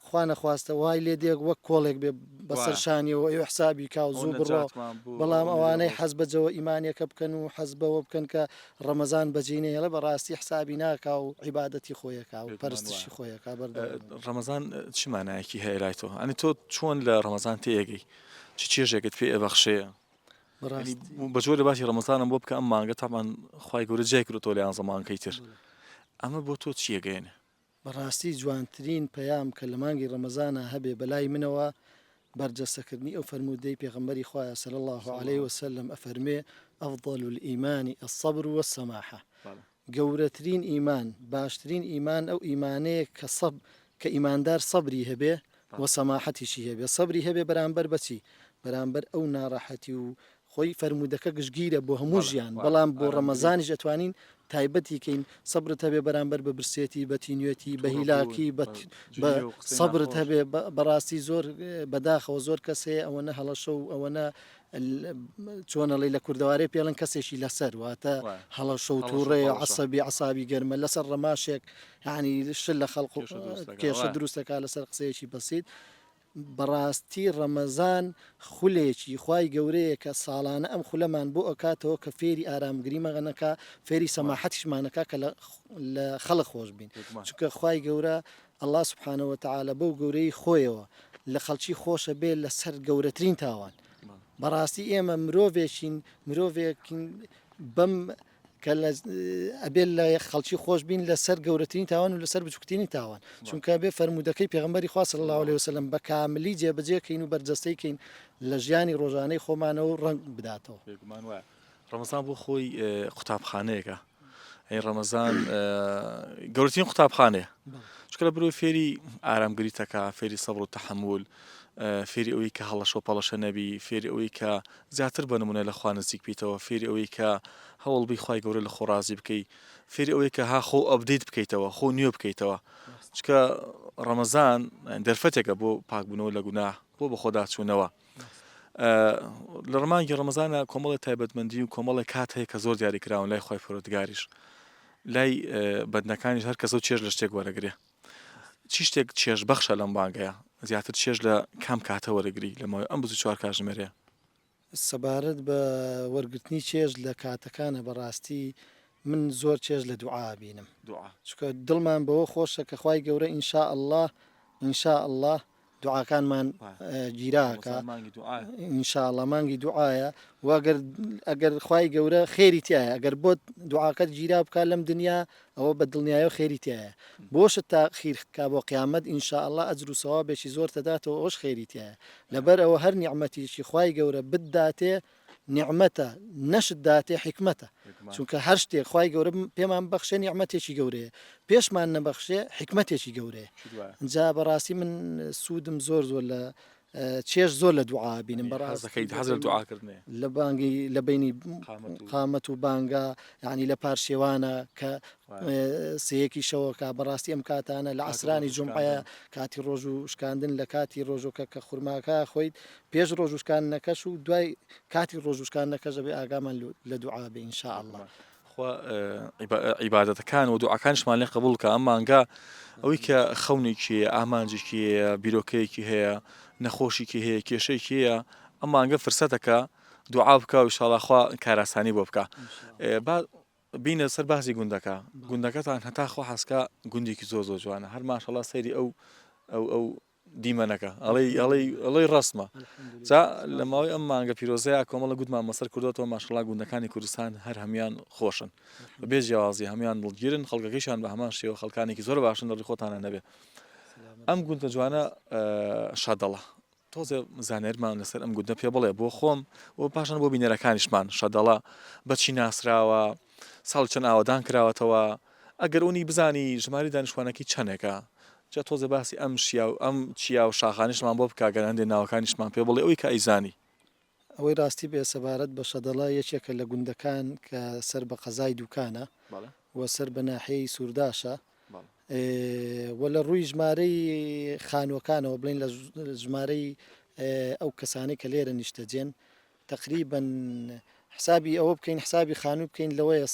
خوا نەخواستە وای لێ دێک وەک کۆڵێک بێ بەسەر شانیەوە ئەو حسابی کا و زوو بڕۆ بەڵام ئەوانەی حەز بەجەوە ئیمانیەکە بکەن و حەز بەوە بکەن کە ڕەمەزان بەجینەیە بەڕاستی حسابی ناکا و عیبادەتی خۆیەکە و پەرستشی خۆیەکە بەردەوام. ڕەمەزان چی مانایەکی هەیە لای تۆ؟ ئەنی تۆ چۆن لە ڕەمەزان تێگەی چ چێژێکت پێ ئەبەخشەیە؟ بە جۆرە باسی ڕەمەزانم بۆ بکە ئەم مانگە تامان خوای گەورە جای کردۆ لە یان زەمانکەی تر ئەمە بۆ تۆ چیەگەێنێ؟ بەڕاستی جوانترین پەیام کە لە مانگی ڕەمەزانە هەبێ بەلای منەوە بەرجەستەکردنی ئەو فەرمودەی پێغەمبەری خوایە صلی الله عليه وسلم ئەفەرمێ ئەفضل الئیمان الصبر والسماحة. گەورەترین ئیمان باشترین ئیمان ئەو ئیمانەیە کە ئیماندار سەبری هەبێ و سەماحەتیشی هەبێ. سەبری هەبێ بەرامبەر بەچی بەرامبەر ئەو ناڕەحەتی و خۆی فەرمودەکە گشتگیرە بۆ هەموو ژیان بەڵام بۆ ڕەمەزانیش ئەتوانین تایبەتی کەین سەبرت هەبێ بەرامبەر بە برسێتی بە تینوێتی بە هیلاکی بە سەبرت هەبێ بەڕاستی زۆر بەداخەوە زۆر کەسێ ئەوەنە هەڵەشە و ئەوەنە چۆنەڵی لە کوردەوارەی پێڵن کەسێکی لەسەر واتە هەڵەشە و تووڕێ عەسەبی عەسابی گەرمە لەسەر ڕەماشێک یعنی شل لە خەڵق کێشە دروستەکە لەسەر قسەیەکی بەسیط. بەڕاستی ڕەمەزان خولێکی خوای گەورەیە کە ساڵانە ئەم خولەمان بۆ ئەکاتەوە کە فێری ئارامگریمەغەنەکە فێری سەماحەتیشمانەکە کە لە خەڵق خۆش بین چونکە خوای گەورە الله سبحانه وتعالى بەو گەورەی خۆیەوە لە خەڵکی خۆشە بێ لەسەر گەورەترین تاوان. بەڕاستی ئێمە مرۆڤێکین بەم کە ئەبێت لە خەڵکی خۆش بین لەسەر گەورەترین تاوان و لەسەر بچووکترینی تاوان چونکە بێ فەرمودەکەی پێغەمبەری خوا صلی الله عليه وسلم بە کاملی جێبەجێکەین و بەرجەستەیکەین لە ژیانی ڕۆژانەی خۆمانەوە ڕنگ بداتەوە. ڕەمەزان بۆ خۆی قوتابخانەیەکە ئەین ڕەمەزان گەورەترین قوتابخانەیە چونکە لە برۆی فێری ئارامگریتەکە فێری سەبر و تەحەموول فێری ئەوەی کە هەڵەشە و پەڵەشە نەبی فێری ئەوەی کە زیاتر بە نمونە لە خوا نزیک بیتەوە فێری ئەوەی کە هەوڵبی خوای گەورە لە خۆڕازی بکەی فێری ئەوەی کە ها خۆ ئەپدەیت بکەیتەوە خۆ نیوە بکەیتەوە چکە ڕەمەزان دەرفەتێکە بۆ پاکبوونەوە لە گوناه بۆ بە خۆداچوونەوە. لە ڕمانگی ڕەمەزانە کۆمەڵی تایبەتمەندی و کۆمەڵی کات هەیە کە زۆر دیاریکراون لای خوای پەروەردگاریش لای بەدنەکانیش هەر کەسە و چێژ لە شتێک وەرەگرێ. چی شتێک چێژ بەخشە لەم بانگەیە زیاتر چێژ لە کام کاتە وەرەگری لەمەوەی ئەم 24 کاتژمێرەیە؟ سەبارەت بە وەرگرتنی چێژ لە کاتەکانە بەڕاستی من زۆر چێژ لە دوعا بینم چونکە دڵمان بەوە خۆشە کە خوای گەورە ئینشاء الله دوعاکانمان گیراکە ئینشاءالله مانگی دوعایە و ئەگەر خوای گەورە خێری تایە ئەگەر بۆ دوعاکەت گیرا بکە لەم دنیا ئەوە بە دڵنیایە و خێری تایە بۆشت تا خیرکە بۆ قیامەت ئینشاءالله ئەجر و سەوابێکی زۆر تەداتەوە ئەوش خێری تایە لەبەر ئەوە هەر نیعمەتیشی خوای گەورە بداتێ نیعمەتە نەشت داتێ حکمەتە چونکە هەر شتێک خوای گەورە پێمان بەخشێ نیعمەتێکی گەورەیە پێشمان نەبەخشێ حکمەتێکی گەورەیە. جا بەڕاستی من سوودم زۆر لە چێژ زۆر لە دوعا بینم بەڕاستەکەی حەزر دوعاکردنێ لە بانگی لە بینی قامەت و بانگا یعنی لە پارشێوانە کە سەیەکی شەوەکە بەڕاستی ئەم کاتانە لە عەسرانی جومعەیە کاتی ڕۆژ و شکاندن لە کاتی ڕۆژۆکە کە خورماکە خۆیت پێش ڕۆژ و شکاندنەکەش و دوای کاتی ڕۆژ و شکاندنەکەش بێ ئاگامان لە دوعا بێ ئینشاءالله. خوا عیبادەتەکان و دوعاکانشمان لێ قبول کە ئەم مانگا ئەوەی کە خەونێکی ئامانجێکی هەیە بیرۆکەیەکی هەیە نەخۆشیکی هەیە کێشەیەکی هەیە ئەم مانگە فرسەتەکە دوعا بکە و ئینشاڵڵا کاراسانی بۆ بکە بینە سەر باسی گوندەکەتان هەتا خۆ حەسکە گوندێکی زۆر زۆر جوانە هەر ماشەڵڵا سەیری ئەو دیمەنەکە ئەڵەی ڕسمە جا لە ماوەی ئەم مانگە پیرۆزەیە کۆمەڵە گوتمان مەسەر کردوەوە ماشەڵڵا گوندەکانی کوردستان هەر هەمان خۆشن بەبێ جیاوازی هەمان دڵگیرن خەڵکەکەیشان بە هەمان شێوە خەڵکانێکی زۆر باشن لەڕووی خۆتانە نەبێ ئەم گوندە جوانە شەدەڵە تۆزێ زانێرمان لەسەر ئەم گوندە پێ بڵێ بۆ خۆم و پاشان بۆ بینەرەکانیشمان شەدەڵە بەچی ناسراوە ساڵ چەند ئاوادان کراوەتەوە ئەگەر ئەوی بزانی ژماری دانیشتوانەکەی چەندێکە جا تۆزە باسی ئەم چیا و شاخانیشمان بۆ بکگەر هەندێک ناوەکانیشمان پێ بڵێ ئەوی کە ئەیزانی ئەوەی ڕاستی بێ سەبارەت بە شەدەڵە یەکێکە لە گوندەکان کە سەر بە قەزای دوکانە وە سەر بە ناحەیەی سوورداشە وە لە ڕووی ژمارەی خانووەکانەوە بڵین لە ژمارەی ئەو کەسانی کە لێرە نیشتەجێن تقریبن حسابی ئەوە بکەین حسابی خانوو بکەین لەوەیە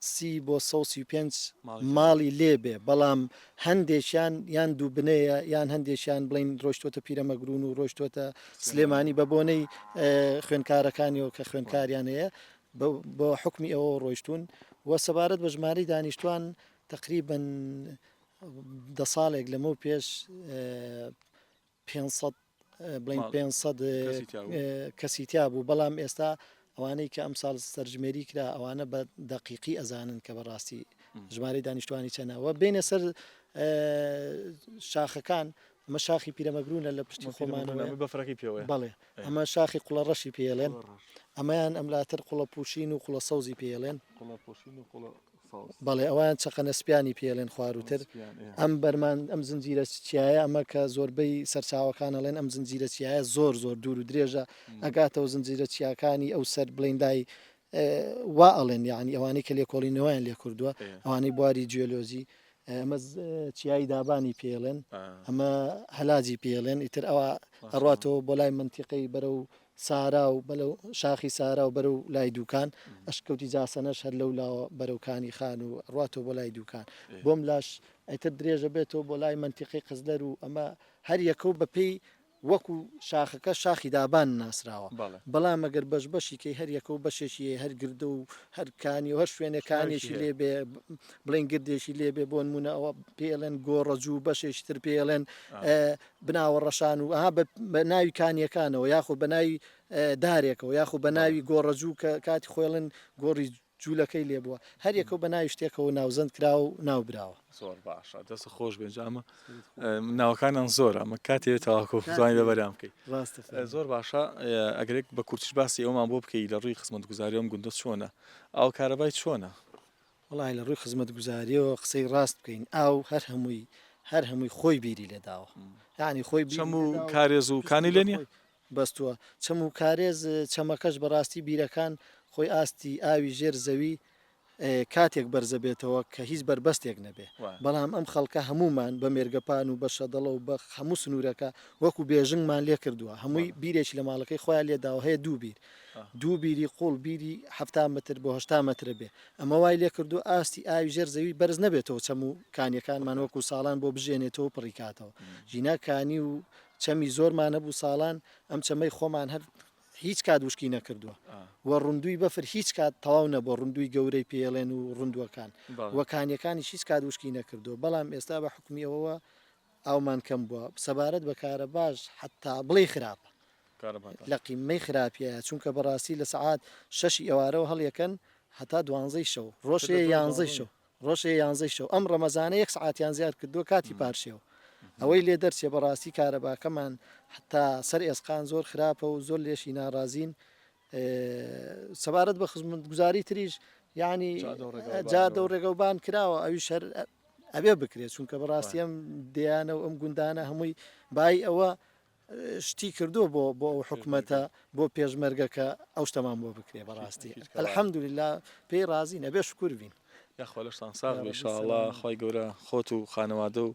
130 بۆ 135 ماڵی لێبێ بەڵام هەندێکیان یان دوو بنەیە یان هەندێکیان بڵین ڕۆشتوتە پیرەمەگرون و ڕۆشتوتە سلێمانی بە بۆنەی خوێنکارەکانیەوە کە خوێنکاریان هەیە بۆ حکمی ئەوە ڕۆیشتون وە سەبارەت بە ژماری دانیشتوان تقریبن 10 ساڵێک لەمە پێش 500 بڵین 500 کەسی تیا بوو بەڵام ئێستا ئەوانەی کە ئەم ساڵ سەرژمێری کرا ئەوانە بە دەقیقی ئەزانن کە بەڕاستی ژمارەی دانیشتوانی چەنەوە بینە سەر شاخەکان ئەمە شاخی پیرەمەگرونە لە پشتی خۆمانەوە بەفرەکەی پێوە بەڵێ ئەمە شاخی قوڵە ڕەشی پێڵێن ئەمەیان ئەملاتر قوڵە پوشین و قوڵە سەوزی پێڵێن بەڵێ ئەوان چقەنەسپیانی پێڵێن خواروتر ئەم بەرمان ئەم زنجیرە چیایە ئەمە کە زۆربەی سەرچاوەکانەڵێن ئەم زنجیرە چیایە زۆر دوور و درێژە ئەگاتەوە زنجیرە چیاکانی ئەو سەر بڵێندای وا ئەڵێن یعنی ئەوانەی کە لێکۆڵینەوەیان لێ کردووە ئەوانەی بواری جیۆلۆزی ئەمە چیایی دابانی پێڵێن ئەمە هەلاجی پێڵێن ئیتر ئەوە ئەڕاتەوە بۆ لای منتیقەی بەرەو سارا و بەلەو شاخی سارا و بەرەو لای دوکان ئەشکەوتی جاسەنەش هەر لەو لاوە بەرەوکانی خان و ڕاتەوە بۆ لای دوکان بۆم لاش ئەیتر درێژە بێتەوە بۆ لای منتیقی قزلەر و ئەمە هەر یەکەو بەپێی وەکو شاخەکە شاخی دابان ناسراوە بەڵام ئەگەر بەش بەشیکەی هەر یەکەو بەشێکی هەر گردە و هەرکانی و هەر شوێنەکانێکی لێبێ بڵین گردێکی لێبێ بۆ نمونە ئەوە پێڵێن گۆڕەجوو بەشێکی تر پێڵێن بناوە ڕەشان و ئەها بە ناوی کانیەکانەوە یاخۆ بە ناوی دارێکەوە یاخۆ بە ناوی گۆڕەجوو کە کاتی خۆڵن گۆڕی جوولەکەی لێ بووە هەر یەکەو بە ناوی شتێکەوە ناوزەند کرا و ناوبراوە زۆر باشە دەست خۆش بێنجامە ناوەکانان زۆر ئەمە کاتێ تاواکۆ توانی بەبەرام بکەیت زۆر باشە ئەگەرێک بە کورتیش باسی ئەومان بۆ بکەیت لە ڕووی خزمەت گوزاریەوەم گوندە چۆنە ئاو کارەبای چۆنە وڵای لە ڕووی خزمەت گوزاریەوە قسەی ڕاست بکەین ئاو هەر هەمووی خۆی بیری لێداوە یعنی خۆی چەم و کارێز و کانی لێ نیە بەستووە چەم و کارێز چەمەکەش بەڕاستی بیرەکان خۆی ئاستی ئاوی ژێر زەوی کاتێک بەرزە بێتەوە کە هیچ بربەستێک نەبێ بەڵام ئەم خەڵکە هەمومان بە مێرگەپان و بە شەدەڵە و بە هەموو سنوورەکە وەکو بێژنگمان لێ کردووە هەمووی بیرێکی لە ماڵەکەی خۆیان لێداوە هەیە دوو بیری قوڵ بیری 70 متر بۆ 80 مترە بێ ئەمە وای لێ کردو ئاستی ئاوی ژێر زەوی بەرز نەبێتەوە چەم و کانیەکانمان وەکو ساڵان بۆ بژێنێتەوە پڕیکاتەوە ژینەکانی و چەمی زۆرمان هەبوو ساڵان ئەم چەمەی خۆمان هەر هیچ کات وشکی نەکردووە وە ڕوندوی بەفر هیچ کات تەواو نەبووە ڕوندوی گەورەی پێڵێن و ڕوندوەکان وەکانیەکانی هیچ کات وشکی نەکردووە بەڵام ئێستا بە حکمی ئەوەوە ئەومان کەم بووە سەبارەت بە کارە باش حتا بڵێ خراپە لە قیمەی خراپیە چونکە بەڕاستی لە سەعات 6 ئێوارەوە هەڵیەکەن هەتا 12 شەو ڕۆژێ 11 شەو ڕۆژێ 11 شەو ئەم ڕەمەزانە 1 سەعاتیان زیاد کردووە کاتی پارشێەوە ئەوەی لێ دەرچێ بەڕاستی کارەباکەمان حتا سەر ئێسقان زۆر خراپە و زۆر لێشی ناڕازین سەبارەت بە خزمەت گوزاری تریش یعنی جادە و ڕێگەوبان کراوە ئەوی شەر ئەبێ بکرێت چونکە بەڕاستی ئەم دیانە و ئەم گوندانە هەمووی بای ئەوە شتی کردو بۆ حکومەتە بۆ پێشمەرگەکە ئەو شتەمان بۆ بکرێ بەڕاستی الحەمدولله پێی رازی نەبێ شکر بین یاخوا لەشتان ساغ ئینشاءالله خۆی گەورە خۆت و خانەوادە و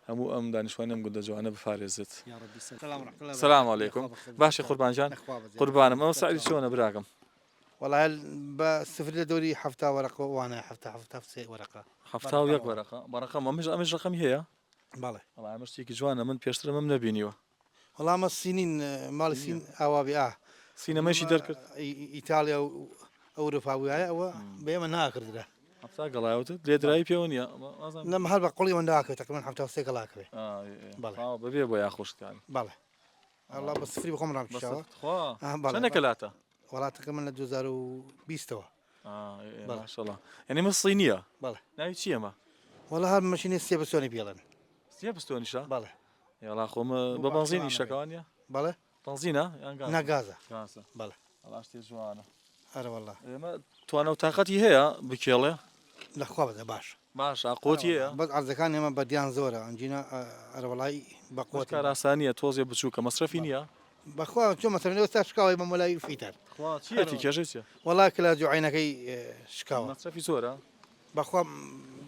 هەموو ئەم دانیشتوانم گوندە جوانە بفارێزت سلام عەلیکم باشی قوربانجان قوربانم ئەو سەعری چۆنە براکەم والله بالسفر دوري حفتا ورقة وأنا حفتا ورقة حفتا ويك ورقة برقة ما مش رقمي هي بالله والله مشتيك جوانا من بيشتري ما منبينيوه والله ما السنين مال السين أوابي سينا ماشي دركت إيطاليا وأوروبا وياي أو بيما ناكر ده حفتا قلاوت ليه دراي بيونيا لما هل بقولي من داك تقريبا حفتا وسيك لاكري بالله ببي بيا خوش يعني بالله الله بس فري بخمر عم تشاور خوا شنو كلاته ولا تقريبا 2020 ما شاء الله يعني من الصينية بالله ناوي شيء ما والله هذا ماشيين السيبسوني بيلن سيبستوني شا بالله يلا خوم ببنزين يشكوانيا بالله بنزينة يعني غازة غازة بالله الله اشتي جوانا أنا والله ما توانا وطاقتي هي بكيلة لا خوابة باش قوتي هي بس عرض كان يوم بديان زورة عندنا أنا والله بقوتي كراسانية توزي بتشوكة مصرفينيا بخوا شو مثلا لو شكاوي ما ملاي فيتر خوا تيتي كاجيتيا والله كلا جوعينا كي شكاوي مصرفي زورة بخوا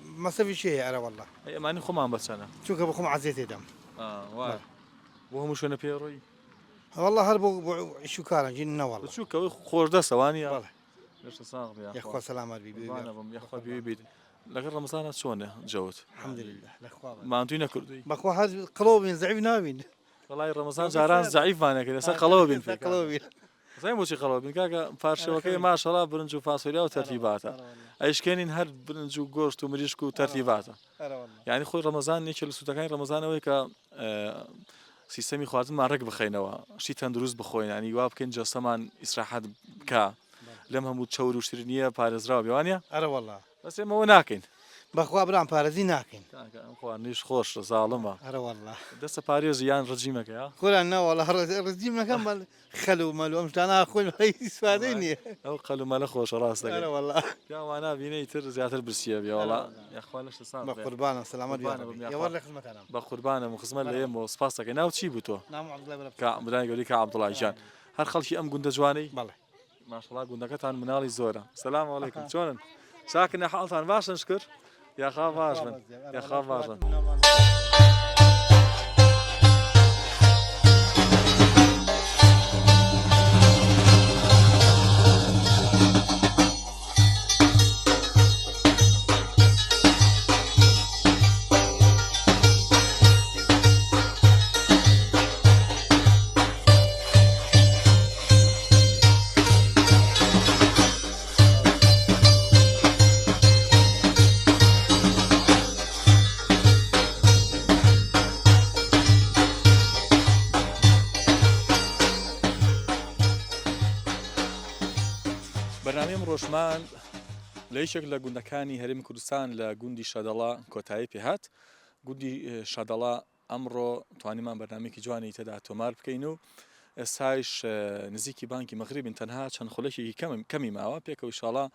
ما سوي شيء أنا والله ماني خمام بس أنا شو كبخوا عزيتي دم واي وهم شو نبيروي والله هربوا شو كان جينا والله بتشوكة خوش ده ثواني والله ليش صاغ يا أخوة سلام بيبي يا أخوة بيبي لكن رمضان شلونه جوت الحمد لله الأخوة ما أنتونا كردي بخوا هذا قلوبين زعيف نابين والله رمضان جاران ضعيف معنا كذا سقلوبين فيك قلوبين زي موشي قلوبين كاكا فارشة وكي ما شاء الله برنجو فاصوليا وترتيباتها ايش كاينين هر برنجو غوشت ومريشكو وترتيباتها يعني خوي رمضان نيش السوتاكاين رمضان ويكا سيستمي خواتن مع ركب خينوا شي تندروز بخوين يعني يواب كن جسمان استراحات بكا لما همو تشور وشرينيه بارزراو بيوانيا والله بس ما وناكين بخوا برام بارزي ناكين خوانيش خوش ظالمة والله دست باريز يان رجيمك يا قولنا والله رجيمنا كمل خلو مالو مش انا اخوي رئيس فاديني او قالوا ما لخوش راسك انا والله يا وانا بيني تر زيات البرسيه يا والله يا اخوان ايش صار بقربان سلامات يا والله خدمت انا بقربان مخزمه اللي يم وصفاصك انا وتشي بتو نعم عبد الله بلا كا بداي يقول لك عبد الله جان هر خلشي ام قند جواني بالله ما شاء الله قندك تان منالي زوره السلام عليكم شلون ساكن حالتان باش نشكر يا خاف باشمن يا خاف باشمن برنامج ڕۆژمان لە یەکێک لە گوندەکانی هەرێمی کوردستان لە گوندی شەدەڵا کۆتایی پێهات گوندی شەدەڵا ئەمڕۆ توانیمان بەرنامێکی جوانی تێدا تۆمار بکەین و ئێستاش نزیکی بانکی مەغریبین تەنها چەند خولەکێکی کەمی ماوە پێکەوە ئینشاڵڵا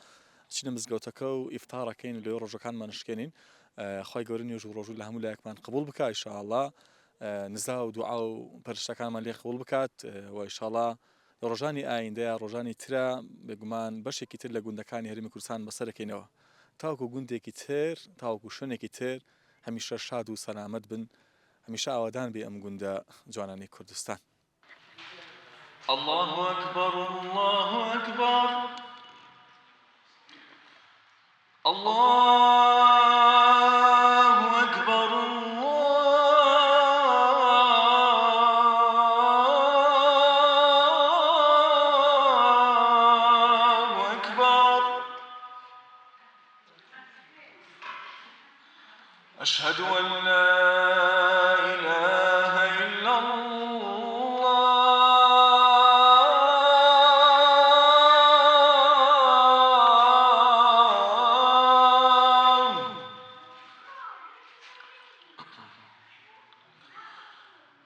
چینە مزگەوتەکە و ئیفتارەکەین لێ ڕۆژەکانمان شکێنین خۆی گەورە نوێژ و ڕۆژوو لە هەموو لایەکمان قبول بکات ئینشاڵڵا نزا و دوعا و پەرشتەکانمان لێ قبول بکات و ئینشاڵڵا ڕۆژانی ئایندەیە ڕۆژانی ترە بێگومان بەشێکی تر لە گوندەکانی هەرێمی کوردستان بەسەرەکەینەوە تاوکو گوندێکی تر تاوکو شوێنێکی تر هەمیشە شاد و سەلامەت بن هەمیشە ئاوادان بێ ئەم گوندە جوانانی کوردستان الله أكبر الله أكبر الله أكبر أشهد أن لا إله إلا الله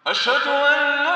أشهد أن